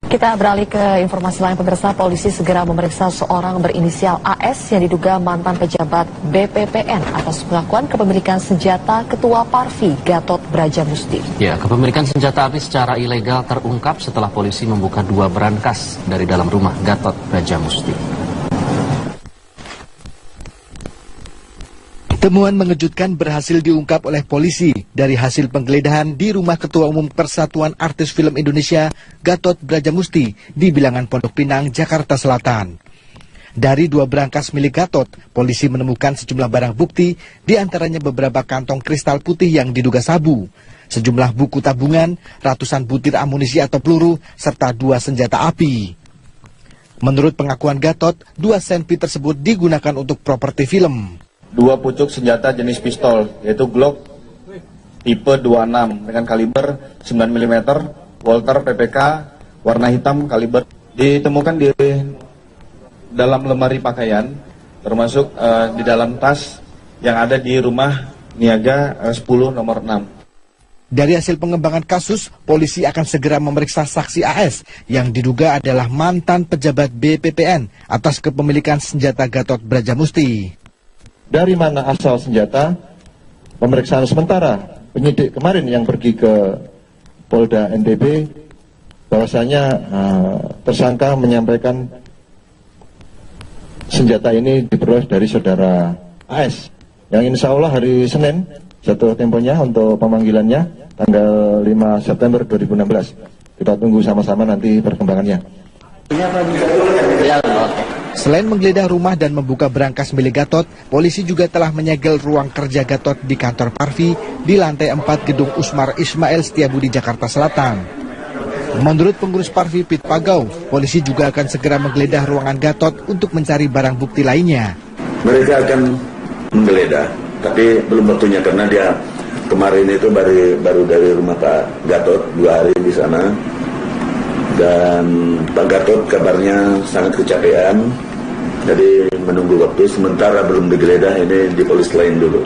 Kita beralih ke informasi lain, pemirsa. Polisi segera memeriksa seorang berinisial AS yang diduga mantan pejabat BPPN atas pengakuan kepemilikan senjata Ketua Parvi Gatot Brajamusti. Ya, kepemilikan senjata api secara ilegal terungkap setelah polisi membuka 2 berangkas dari dalam rumah Gatot Brajamusti. Temuan mengejutkan berhasil diungkap oleh polisi dari hasil penggeledahan di rumah Ketua Umum Persatuan Artis Film Indonesia, Gatot Brajamusti, di Bilangan Pondok Pinang, Jakarta Selatan. Dari 2 berangkas milik Gatot, polisi menemukan sejumlah barang bukti, di antaranya beberapa kantong kristal putih yang diduga sabu, sejumlah buku tabungan, ratusan butir amunisi atau peluru, serta 2 senjata api. Menurut pengakuan Gatot, 2 senpi tersebut digunakan untuk properti film. 2 pucuk senjata jenis pistol, yaitu Glock tipe 26 dengan kaliber 9 mm, Walther PPK warna hitam kaliber, ditemukan di dalam lemari pakaian, termasuk di dalam tas yang ada di rumah Niaga 10 nomor 6. Dari hasil pengembangan kasus, polisi akan segera memeriksa saksi AS yang diduga adalah mantan pejabat BPPN atas kepemilikan senjata Gatot Brajamusti. Dari mana asal senjata? Pemeriksaan sementara penyidik kemarin yang pergi ke Polda NTB, bahwasanya tersangka menyampaikan senjata ini diperoleh dari saudara AS, yang insya Allah hari Senin jatuh temponya untuk pemanggilannya tanggal 5 September 2016. Kita tunggu sama-sama nanti perkembangannya. Selain menggeledah rumah dan membuka berangkas milik Gatot, polisi juga telah menyegel ruang kerja Gatot di kantor Parvi di lantai 4 gedung Usmar Ismail Setiabudi, Jakarta Selatan. Menurut pengurus Parvi Pit Pagau, polisi juga akan segera menggeledah ruangan Gatot untuk mencari barang bukti lainnya. Mereka akan menggeledah, tapi belum waktunya karena dia kemarin itu baru dari rumah Pak Gatot 2 hari di sana. Dan Pak Gatot kabarnya sangat kecapean, jadi menunggu waktu, sementara belum digeledah, ini di polis lain dulu.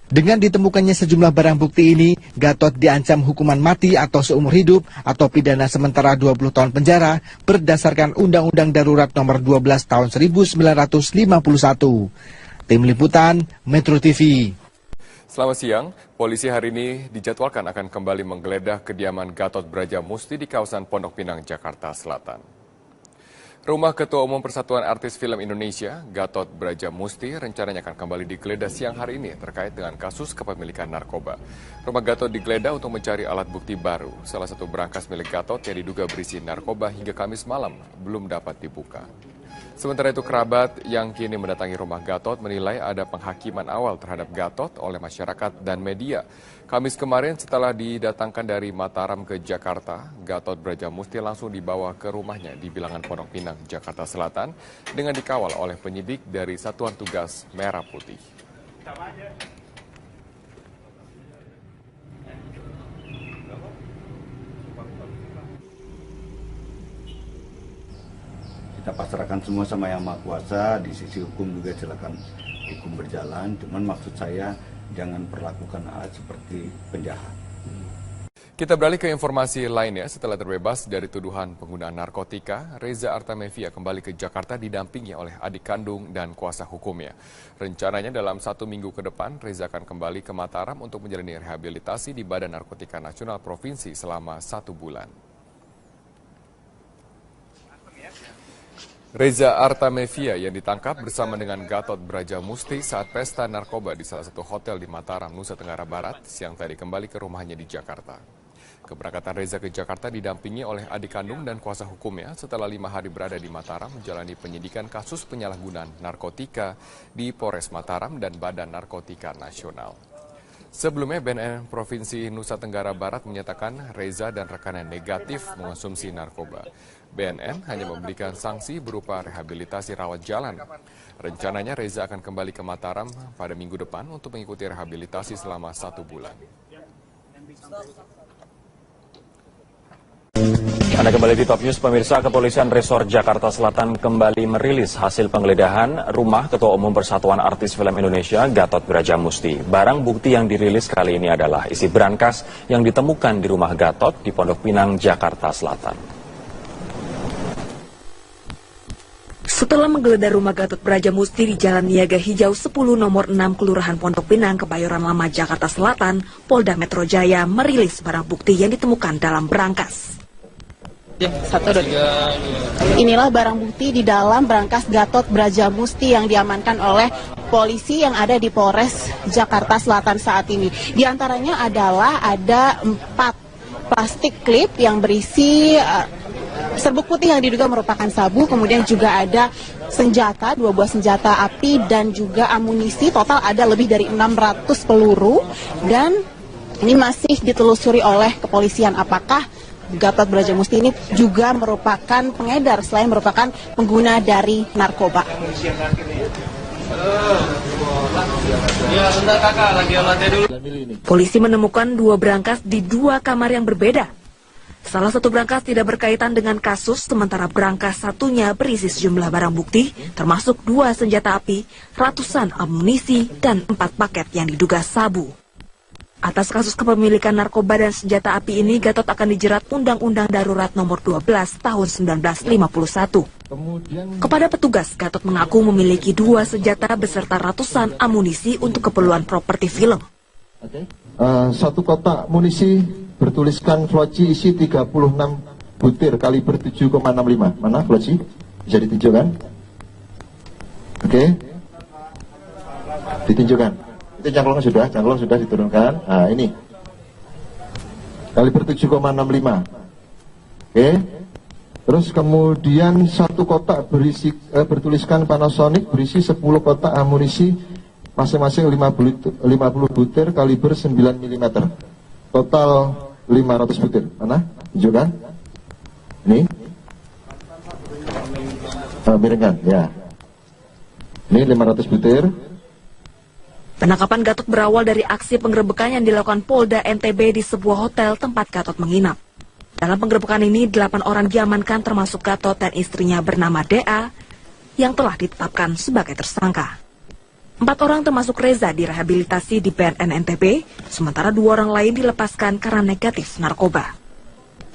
Dengan ditemukannya sejumlah barang bukti ini, Gatot diancam hukuman mati atau seumur hidup atau pidana sementara 20 tahun penjara berdasarkan Undang-Undang Darurat Nomor 12 Tahun 1951. Tim Liputan, Metro TV. Selamat siang, polisi hari ini dijadwalkan akan kembali menggeledah kediaman Gatot Brajamusti di kawasan Pondok Pinang, Jakarta Selatan. Rumah Ketua Umum Persatuan Artis Film Indonesia, Gatot Brajamusti, rencananya akan kembali digeledah siang hari ini terkait dengan kasus kepemilikan narkoba. Rumah Gatot digeledah untuk mencari alat bukti baru. Salah satu berangkas milik Gatot yang diduga berisi narkoba hingga Kamis malam belum dapat dibuka. Sementara itu, kerabat yang kini mendatangi rumah Gatot menilai ada penghakiman awal terhadap Gatot oleh masyarakat dan media. Kamis kemarin setelah didatangkan dari Mataram ke Jakarta, Gatot Brajamusti langsung dibawa ke rumahnya di Bilangan Pondok Pinang, Jakarta Selatan dengan dikawal oleh penyidik dari Satuan Tugas Merah Putih. Kita pasrahkan semua sama Yang Maha Kuasa, di sisi hukum juga silakan hukum berjalan, cuman maksud saya jangan perlakukan alat seperti penjahat. Kita beralih ke informasi lainnya. Setelah terbebas dari tuduhan penggunaan narkotika, Reza Artamevia kembali ke Jakarta didampingi oleh adik kandung dan kuasa hukumnya. Rencananya dalam 1 minggu ke depan, Reza akan kembali ke Mataram untuk menjalani rehabilitasi di Badan Narkotika Nasional Provinsi selama 1 bulan. Reza Artamevia yang ditangkap bersama dengan Gatot Brajamusti saat pesta narkoba di salah satu hotel di Mataram, Nusa Tenggara Barat, siang tadi kembali ke rumahnya di Jakarta. Keberangkatan Reza ke Jakarta didampingi oleh adik kandung dan kuasa hukumnya setelah 5 hari berada di Mataram menjalani penyidikan kasus penyalahgunaan narkotika di Polres Mataram dan Badan Narkotika Nasional. Sebelumnya, BNN Provinsi Nusa Tenggara Barat menyatakan Reza dan rekannya negatif mengonsumsi narkoba. BNN hanya memberikan sanksi berupa rehabilitasi rawat jalan. Rencananya Reza akan kembali ke Mataram pada minggu depan untuk mengikuti rehabilitasi selama 1 bulan. Anda kembali di Top News, pemirsa. Kepolisian Resor Jakarta Selatan kembali merilis hasil penggeledahan rumah Ketua Umum Persatuan Artis Film Indonesia, Gatot Brajamusti. Barang bukti yang dirilis kali ini adalah isi berangkas yang ditemukan di rumah Gatot di Pondok Pinang, Jakarta Selatan. Setelah menggeledah rumah Gatot Brajamusti di Jalan Niaga Hijau 10 nomor 6 Kelurahan Pondok Pinang, Kebayoran Lama, Jakarta Selatan, Polda Metro Jaya merilis barang bukti yang ditemukan dalam berangkas. Inilah barang bukti di dalam berangkas Gatot Brajamusti yang diamankan oleh polisi yang ada di Polres Jakarta Selatan saat ini. Di antaranya adalah ada 4 plastik klip yang berisi serbuk putih yang diduga merupakan sabu, kemudian juga ada senjata, 2 buah senjata api dan juga amunisi. Total ada lebih dari 600 peluru dan ini masih ditelusuri oleh kepolisian apakah Gatot Brajamusti ini juga merupakan pengedar selain merupakan pengguna dari narkoba. Polisi menemukan 2 berangkas di 2 kamar yang berbeda. Salah satu berangkas tidak berkaitan dengan kasus, sementara berangkas satunya berisi sejumlah barang bukti, termasuk 2 senjata api, ratusan amunisi, dan 4 paket yang diduga sabu. Atas kasus kepemilikan narkoba dan senjata api ini, Gatot akan dijerat Undang-Undang Darurat Nomor 12 Tahun 1951. Kepada petugas, Gatot mengaku memiliki 2 senjata beserta ratusan amunisi untuk keperluan properti film. 1 kotak munisi bertuliskan floci isi 36 butir kaliber 7,65. Mana floci? Bisa ditunjukkan? Oke. Ditunjukkan. Itu cangklong sudah diturunkan. Nah, ini. Kaliber 7,65. Oke. Terus kemudian 1 kotak berisi bertuliskan Panasonic berisi 10 kotak amunisi masing-masing 50 butir kaliber 9 mm. Total 500 butir. Mana? Tunjukkan. Ini. Miringkan, ya. Ini 500 butir. Penangkapan Gatot berawal dari aksi penggerebekan yang dilakukan Polda NTB di sebuah hotel tempat Gatot menginap. Dalam penggerebekan ini, 8 orang diamankan termasuk Gatot dan istrinya bernama DA yang telah ditetapkan sebagai tersangka. 4 orang termasuk Reza direhabilitasi di BNN NTB, sementara 2 orang lain dilepaskan karena negatif narkoba.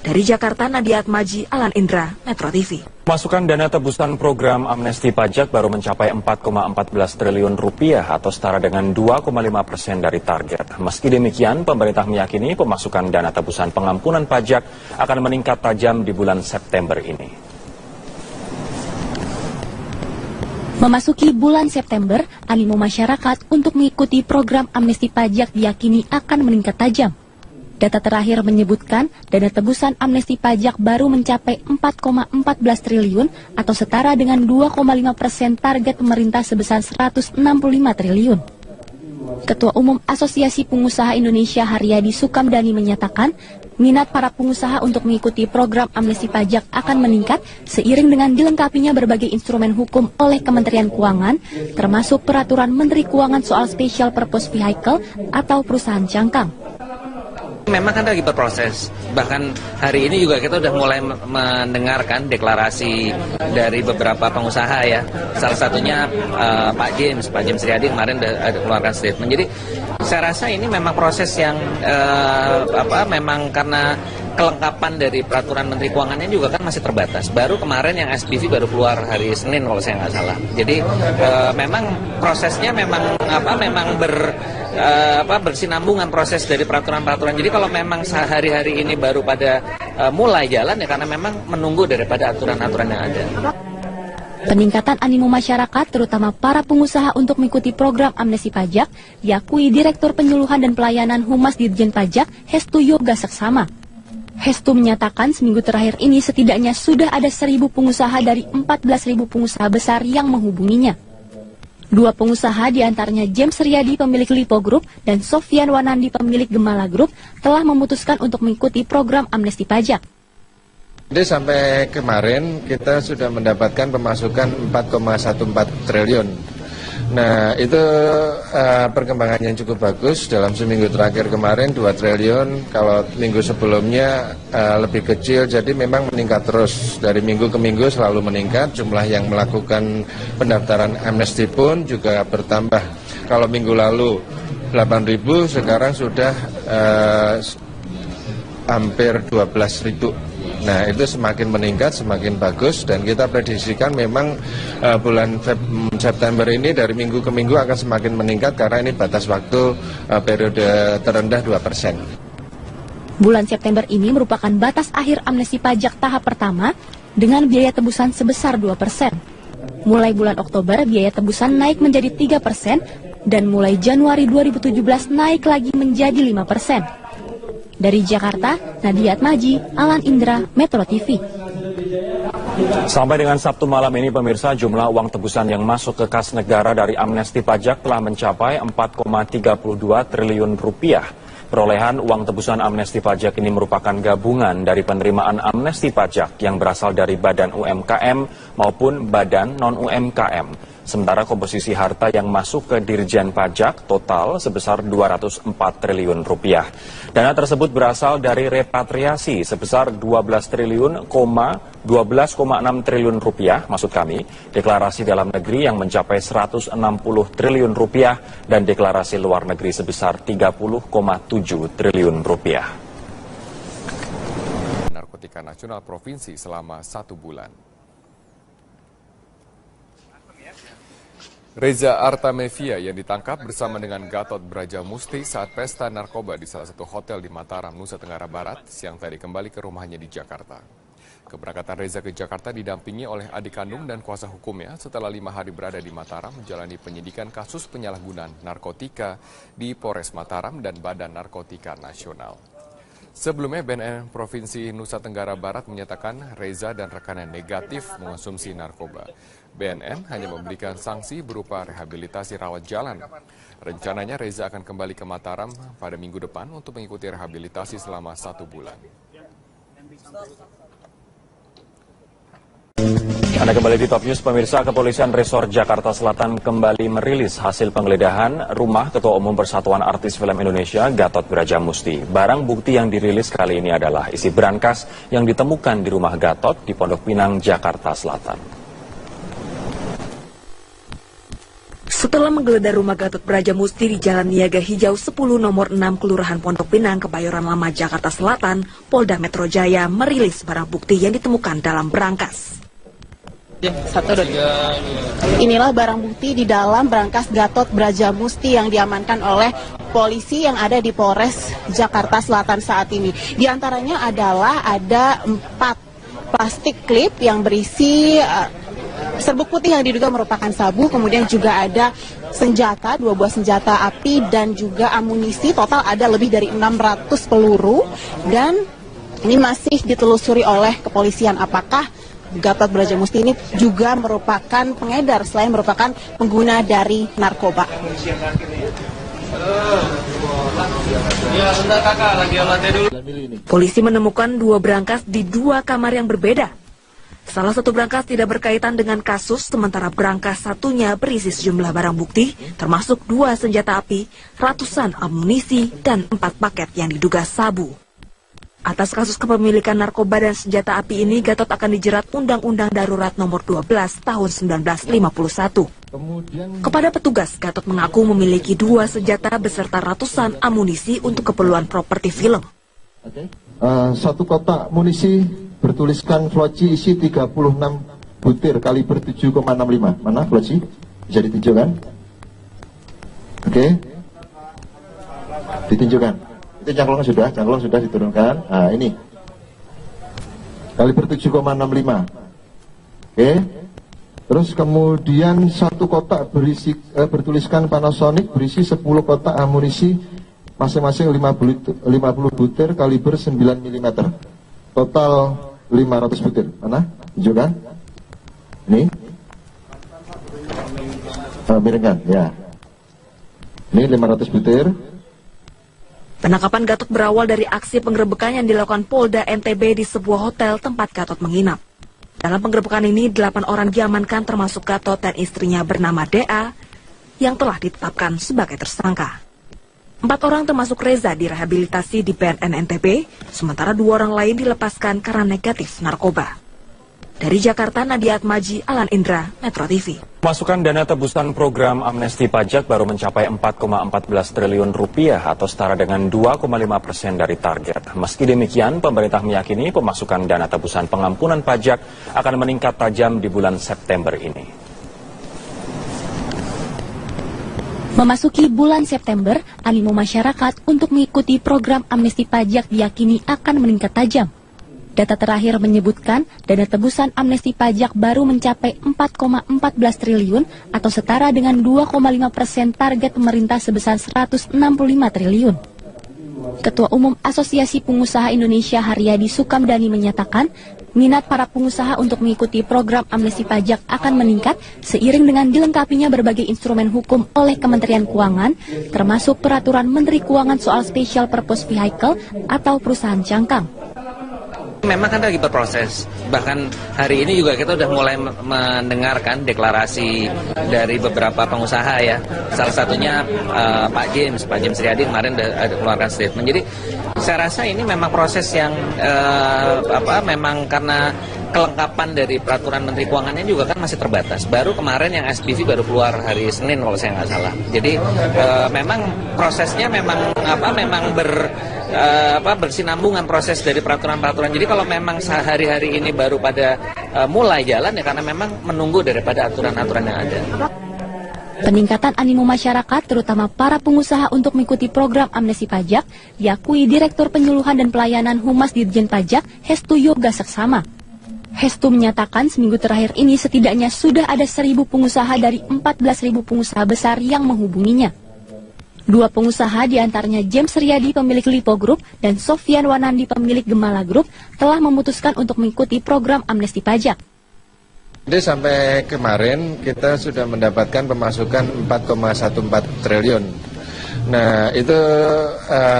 Dari Jakarta, Nadia Atmaji, Alan Indra, Metro TV. Pemasukan dana tebusan program amnesti pajak baru mencapai 4,14 triliun rupiah atau setara dengan 2,5% dari target. Meski demikian, pemerintah meyakini pemasukan dana tebusan pengampunan pajak akan meningkat tajam di bulan September ini. Memasuki bulan September, animo masyarakat untuk mengikuti program amnesti pajak diyakini akan meningkat tajam. Data terakhir menyebutkan dana tebusan amnesti pajak baru mencapai 4,14 triliun atau setara dengan 2,5% target pemerintah sebesar 165 triliun. Ketua Umum Asosiasi Pengusaha Indonesia Haryadi Sukamdani menyatakan minat para pengusaha untuk mengikuti program amnesti pajak akan meningkat seiring dengan dilengkapinya berbagai instrumen hukum oleh Kementerian Keuangan, termasuk Peraturan Menteri Keuangan soal Special Purpose Vehicle atau perusahaan cangkang. Memang kan lagi berproses, bahkan hari ini juga kita udah mulai mendengarkan deklarasi dari beberapa pengusaha ya. Salah satunya Pak James Riyadi kemarin ada keluarkan statement. Jadi saya rasa ini memang proses yang memang karena kelengkapan dari peraturan Menteri Keuangannya juga kan masih terbatas. Baru kemarin yang SPV baru keluar hari Senin kalau saya nggak salah. Jadi memang prosesnya memang bersinambungan proses dari peraturan-peraturan. Jadi kalau memang hari-hari ini baru pada mulai jalan ya karena memang menunggu daripada aturan-aturan yang ada. Peningkatan animo masyarakat, terutama para pengusaha untuk mengikuti program amnesti pajak, diakui Direktur Penyuluhan dan Pelayanan Humas Dirjen Pajak, Hestu Yoga Seksama. Hestu menyatakan seminggu terakhir ini setidaknya sudah ada 1.000 pengusaha dari 14.000 pengusaha besar yang menghubunginya. 2 pengusaha diantaranya James Riyadi pemilik Lipo Group dan Sofyan Wanandi pemilik Gemala Group telah memutuskan untuk mengikuti program amnesti pajak. Jadi sampai kemarin kita sudah mendapatkan pemasukan 4,14 triliun. Nah itu perkembangan yang cukup bagus. Dalam seminggu terakhir kemarin 2 triliun, kalau minggu sebelumnya lebih kecil. Jadi memang meningkat terus, dari minggu ke minggu selalu meningkat. Jumlah yang melakukan pendaftaran amnesti pun juga bertambah. Kalau minggu lalu 8.000, sekarang sudah hampir 12.000. Nah, itu semakin meningkat, semakin bagus, dan kita prediksikan memang bulan September ini dari minggu ke minggu akan semakin meningkat karena ini batas waktu periode terendah 2%. Bulan September ini merupakan batas akhir amnesti pajak tahap pertama dengan biaya tebusan sebesar 2%. Mulai bulan Oktober, biaya tebusan naik menjadi 3%, dan mulai Januari 2017 naik lagi menjadi 5%. Dari Jakarta, Nadia Atmaji, Alan Indra, Metro TV. Sampai dengan Sabtu malam ini, pemirsa, jumlah uang tebusan yang masuk ke kas negara dari amnesti pajak telah mencapai 4,32 triliun rupiah. Perolehan uang tebusan amnesti pajak ini merupakan gabungan dari penerimaan amnesti pajak yang berasal dari badan UMKM maupun badan non-UMKM. Sementara komposisi harta yang masuk ke Dirjen Pajak total sebesar 204 triliun rupiah. Dana tersebut berasal dari repatriasi sebesar 12,6 triliun rupiah, maksud kami, deklarasi dalam negeri yang mencapai 160 triliun rupiah, dan deklarasi luar negeri sebesar 30,7 triliun rupiah. Narkotika Nasional Provinsi selama 1 bulan. Reza Artamevia yang ditangkap bersama dengan Gatot Brajamusti saat pesta narkoba di salah satu hotel di Mataram, Nusa Tenggara Barat, siang tadi kembali ke rumahnya di Jakarta. Keberangkatan Reza ke Jakarta didampingi oleh adik kandung dan kuasa hukumnya setelah 5 hari berada di Mataram menjalani penyidikan kasus penyalahgunaan narkotika di Polres Mataram dan Badan Narkotika Nasional. Sebelumnya, BNN Provinsi Nusa Tenggara Barat menyatakan Reza dan rekannya negatif mengonsumsi narkoba. BNN hanya memberikan sanksi berupa rehabilitasi rawat jalan. Rencananya Reza akan kembali ke Mataram pada minggu depan untuk mengikuti rehabilitasi selama 1 bulan. Anda kembali di Top News, pemirsa. Kepolisian Resor Jakarta Selatan kembali merilis hasil penggeledahan rumah Ketua Umum Persatuan Artis Film Indonesia, Gatot Brajamusti. Barang bukti yang dirilis kali ini adalah isi brankas yang ditemukan di rumah Gatot di Pondok Pinang, Jakarta Selatan. Setelah menggeledah rumah Gatot Brajamusti di Jalan Niaga Hijau 10 nomor 6 Kelurahan Pondok Pinang, Kebayoran Lama, Jakarta Selatan, Polda Metro Jaya merilis barang bukti yang ditemukan dalam brankas. Inilah barang bukti di dalam brankas Gatot Brajamusti yang diamankan oleh polisi yang ada di Polres Jakarta Selatan saat ini. Di antaranya adalah ada 4 plastik klip yang berisi serbuk putih yang diduga merupakan sabu, kemudian juga ada senjata, 2 buah senjata api dan juga amunisi, total ada lebih dari 600 peluru, dan ini masih ditelusuri oleh kepolisian apakah Gatot Brajamusti ini juga merupakan pengedar selain merupakan pengguna dari narkoba. Polisi menemukan 2 brankas di 2 kamar yang berbeda. Salah satu brankas tidak berkaitan dengan kasus, sementara brankas satunya berisi sejumlah barang bukti, termasuk 2 senjata api, ratusan amunisi, dan 4 paket yang diduga sabu. Atas kasus kepemilikan narkoba dan senjata api ini, Gatot akan dijerat Undang-Undang Darurat Nomor 12 Tahun 1951. Kepada petugas, Gatot mengaku memiliki 2 senjata beserta ratusan amunisi untuk keperluan properti film. 1 kotak munisi bertuliskan floci isi 36 butir kaliber 7,65. Mana floci? Bisa ditunjukkan? Oke. Ditunjukkan. Itu cangklong sudah diturunkan. Nah, ini kaliber 7,65. Oke. Terus kemudian 1 kotak bertuliskan Panasonic berisi 10 kotak amunisi masing-masing 50 butir kaliber 9 mm. Total 500 butir. Mana? Tunjukkan. Ini. Miringkan, ya. Ini 500 butir. Penangkapan Gatot berawal dari aksi penggerebekan yang dilakukan Polda NTB di sebuah hotel tempat Gatot menginap. Dalam penggerebekan ini, 8 orang diamankan termasuk Gatot dan istrinya bernama DA yang telah ditetapkan sebagai tersangka. 4 orang termasuk Reza direhabilitasi di BNN NTB, sementara 2 orang lain dilepaskan karena negatif narkoba. Dari Jakarta, Nadia Atmaji, Alan Indra, Metro TV. Pemasukan dana tebusan program amnesti pajak baru mencapai 4,14 triliun rupiah atau setara dengan 2,5% dari target. Meski demikian, pemerintah meyakini pemasukan dana tebusan pengampunan pajak akan meningkat tajam di bulan September ini. Memasuki bulan September, animo masyarakat untuk mengikuti program amnesti pajak diyakini akan meningkat tajam. Data terakhir menyebutkan dana tebusan amnesti pajak baru mencapai 4,14 triliun atau setara dengan 2,5% target pemerintah sebesar 165 triliun. Ketua Umum Asosiasi Pengusaha Indonesia Haryadi Sukamdani menyatakan, minat para pengusaha untuk mengikuti program amnesti pajak akan meningkat seiring dengan dilengkapinya berbagai instrumen hukum oleh Kementerian Keuangan, termasuk Peraturan Menteri Keuangan soal Special Purpose Vehicle atau perusahaan cangkang. Memang kan lagi berproses, bahkan hari ini juga kita udah mulai mendengarkan deklarasi dari beberapa pengusaha ya. Salah satunya Pak James Riyadi kemarin ada keluarkan statement. Jadi saya rasa ini memang proses yang memang karena kelengkapan dari peraturan Menteri Keuangannya juga kan masih terbatas. Baru kemarin yang SPV baru keluar hari Senin kalau saya nggak salah. Jadi memang prosesnya memang bersinambungan proses dari peraturan-peraturan. Jadi kalau memang hari-hari ini baru pada mulai jalan ya karena memang menunggu daripada aturan-aturan yang ada. Peningkatan animo masyarakat, terutama para pengusaha untuk mengikuti program amnesti pajak, diakui Direktur Penyuluhan dan Pelayanan Humas Dirjen Pajak, Hestu Yoga Saksama. Hestu menyatakan seminggu terakhir ini setidaknya sudah ada 1.000 pengusaha dari 14.000 pengusaha besar yang menghubunginya. 2 pengusaha diantaranya James Riyadi pemilik Lipo Group dan Sofyan Wanandi pemilik Gemala Group telah memutuskan untuk mengikuti program amnesti pajak. Jadi sampai kemarin kita sudah mendapatkan pemasukan 4,14 triliun. Nah itu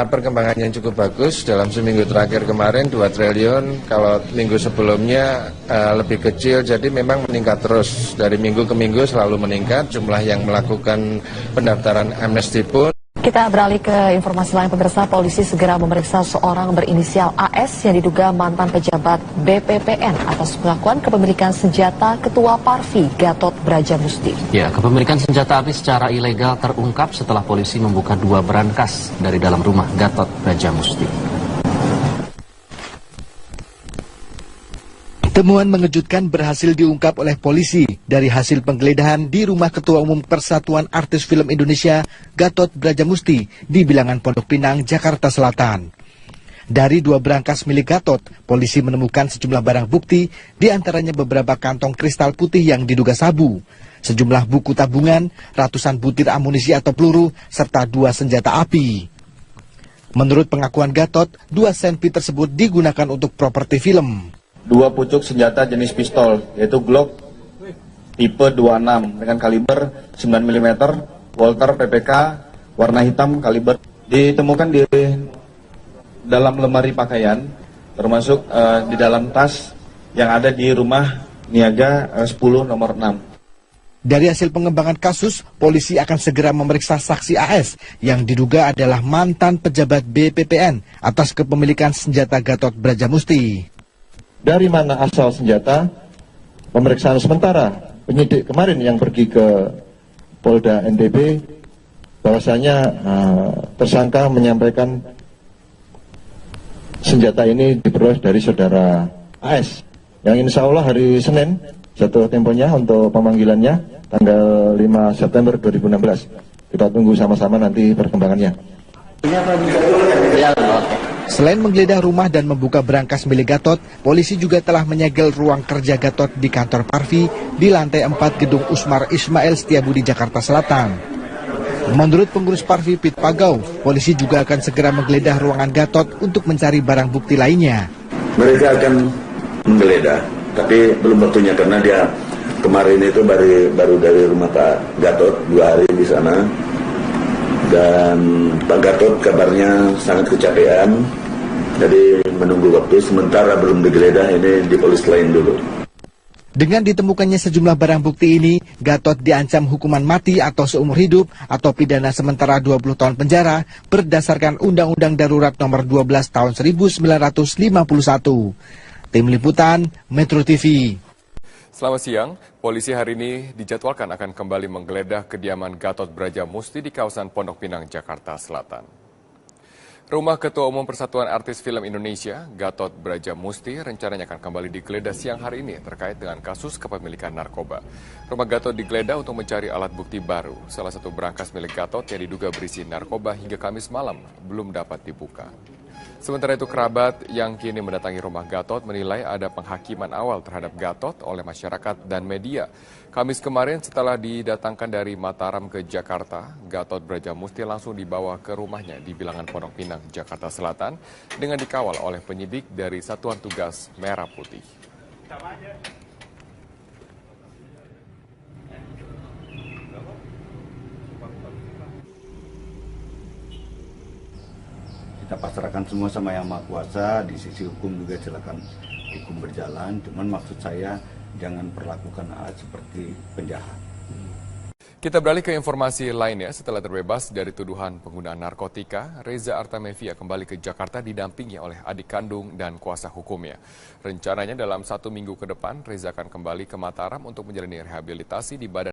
perkembangan yang cukup bagus. Dalam seminggu terakhir kemarin 2 triliun, kalau minggu sebelumnya lebih kecil. Jadi memang meningkat terus, dari minggu ke minggu selalu meningkat. Jumlah yang melakukan pendaftaran amnesti pun. Kita beralih ke informasi lain, pemirsa. Polisi segera memeriksa seorang berinisial AS yang diduga mantan pejabat BPPN atas pengakuan kepemilikan senjata Ketua Parvi Gatot Brajamusti. Ya, kepemilikan senjata api secara ilegal terungkap setelah polisi membuka 2 berangkas dari dalam rumah Gatot Brajamusti. Temuan mengejutkan berhasil diungkap oleh polisi dari hasil penggeledahan di rumah Ketua Umum Persatuan Artis Film Indonesia, Gatot Brajamusti, di Bilangan Pondok Pinang, Jakarta Selatan. Dari 2 berangkas milik Gatot, polisi menemukan sejumlah barang bukti, di antaranya beberapa kantong kristal putih yang diduga sabu, sejumlah buku tabungan, ratusan butir amunisi atau peluru, serta 2 senjata api. Menurut pengakuan Gatot, 2 senpi tersebut digunakan untuk properti film. 2 pucuk senjata jenis pistol, yaitu Glock tipe 26 dengan kaliber 9 mm, Walter PPK warna hitam kaliber, ditemukan di dalam lemari pakaian, termasuk di dalam tas yang ada di rumah Niaga 10 nomor 6. Dari hasil pengembangan kasus, polisi akan segera memeriksa saksi AS yang diduga adalah mantan pejabat BPPN atas kepemilikan senjata Gatot Brajamusti. Dari mana asal senjata? Pemeriksaan sementara penyidik kemarin yang pergi ke Polda NTB, bahwasanya tersangka menyampaikan senjata ini diperoleh dari saudara AS, yang insya Allah hari Senin jatuh temponya untuk pemanggilannya tanggal 5 September 2016. Kita tunggu sama-sama nanti perkembangannya. Selain menggeledah rumah dan membuka berangkas milik Gatot, polisi juga telah menyegel ruang kerja Gatot di kantor Parvi di lantai 4 gedung Usmar Ismail Setiabudi, Jakarta Selatan. Menurut pengurus Parvi Pit Pagau, polisi juga akan segera menggeledah ruangan Gatot untuk mencari barang bukti lainnya. Mereka akan menggeledah, tapi belum waktunya karena dia kemarin itu baru dari rumah Pak Gatot 2 hari di sana. Dan Pak Gatot kabarnya sangat kecapean, jadi menunggu waktu, sementara belum digeledah, ini di polis lain dulu. Dengan ditemukannya sejumlah barang bukti ini, Gatot diancam hukuman mati atau seumur hidup atau pidana sementara 20 tahun penjara berdasarkan Undang-Undang Darurat Nomor 12 Tahun 1951. Tim Liputan, Metro TV. Selamat siang, polisi hari ini dijadwalkan akan kembali menggeledah kediaman Gatot Brajamusti di kawasan Pondok Pinang, Jakarta Selatan. Rumah Ketua Umum Persatuan Artis Film Indonesia, Gatot Brajamusti, rencananya akan kembali digeledah siang hari ini terkait dengan kasus kepemilikan narkoba. Rumah Gatot digeledah untuk mencari alat bukti baru. Salah satu berangkas milik Gatot yang diduga berisi narkoba hingga Kamis malam belum dapat dibuka. Sementara itu, kerabat yang kini mendatangi rumah Gatot menilai ada penghakiman awal terhadap Gatot oleh masyarakat dan media. Kamis kemarin setelah didatangkan dari Mataram ke Jakarta, Gatot Brajamusti langsung dibawa ke rumahnya di Bilangan Pondok Pinang, Jakarta Selatan dengan dikawal oleh penyidik dari Satuan Tugas Merah Putih. Kita pasrahkan semua sama Yang Maha Kuasa, di sisi hukum juga silakan hukum berjalan, cuman maksud saya jangan perlakukan AS seperti penjahat. Kita beralih ke informasi lainnya. Setelah terbebas dari tuduhan penggunaan narkotika, Reza Artamevia kembali ke Jakarta didampingi oleh adik kandung dan kuasa hukumnya. Rencananya dalam 1 minggu ke depan, Reza akan kembali ke Mataram untuk menjalani rehabilitasi di Badan